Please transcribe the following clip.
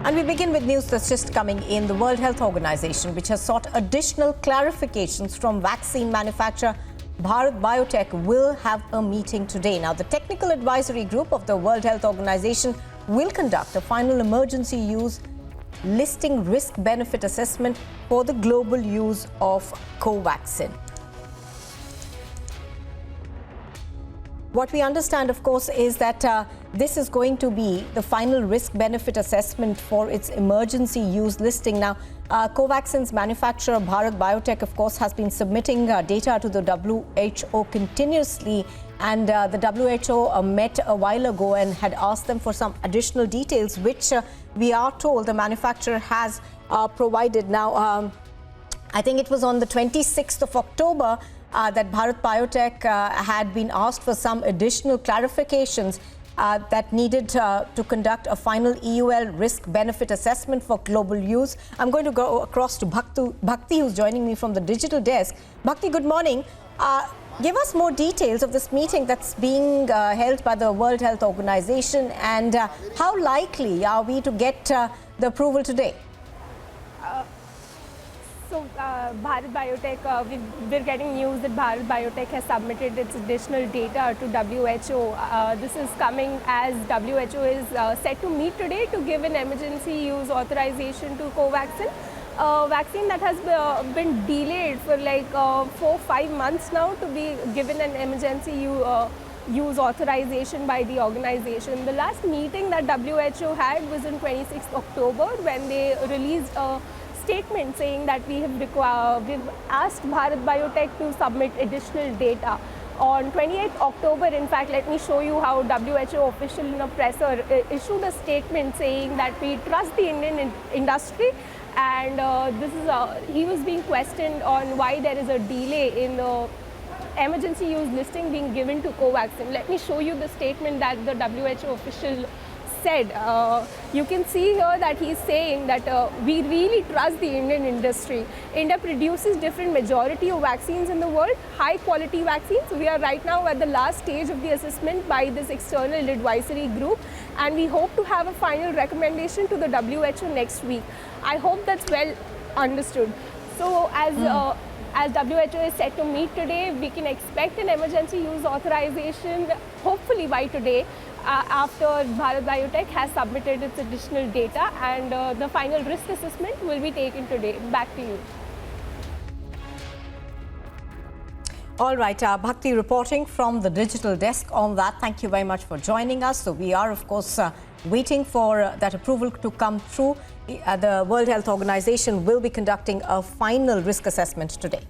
And we begin with news that's just coming in. The World Health Organization, which has sought additional clarifications from vaccine manufacturer Bharat Biotech, will have a meeting today. Now, the technical advisory group of the World Health Organization will conduct a final emergency use listing risk-benefit assessment for the global use of Covaxin. What we understand, of course, is that this is going to be the final risk-benefit assessment for its emergency use listing. Now, Covaxin's manufacturer, Bharat Biotech, of course, has been submitting data to the WHO continuously. And the WHO met a while ago and had asked them for some additional details, which we are told the manufacturer has provided. Now, I think it was on the 26th of October that Bharat Biotech had been asked for some additional clarifications that needed to conduct a final EUL risk-benefit assessment for global use. I'm going to go across to Bhakti, who's joining me from the digital desk. Bhakti, good morning. Give us more details of this meeting that's being held by the World Health Organization, and how likely are we to get the approval today? So, Bharat Biotech, we're getting news that Bharat Biotech has submitted its additional data to WHO. This is coming as WHO is set to meet today to give an emergency use authorization to Covaxin, a vaccine that has been delayed for like 4-5 months now to be given an emergency use authorization by the organization. The last meeting that WHO had was on 26th October when they released a statement saying that we've asked Bharat Biotech to submit additional data. On 28th October, in fact, let me show you how WHO official in a presser issued a statement saying that we trust the Indian industry, and he was being questioned on why there is a delay in the emergency use listing being given to Covaxin. Let me show you the statement that the WHO official said. You can see here that he's saying that we really trust the Indian industry. India produces different majority of vaccines in the world, high quality vaccines. We are right now at the last stage of the assessment by this external advisory group, and we hope to have a final recommendation to the WHO next week. I hope that's well understood. So as WHO is set to meet today, we can expect an emergency use authorization hopefully by today, after Bharat Biotech has submitted its additional data, and the final risk assessment will be taken today. Back to you. All right, Bhakti reporting from the digital desk on that. Thank you very much for joining us. So we are, of course, waiting for that approval to come through. The World Health Organization will be conducting a final risk assessment today.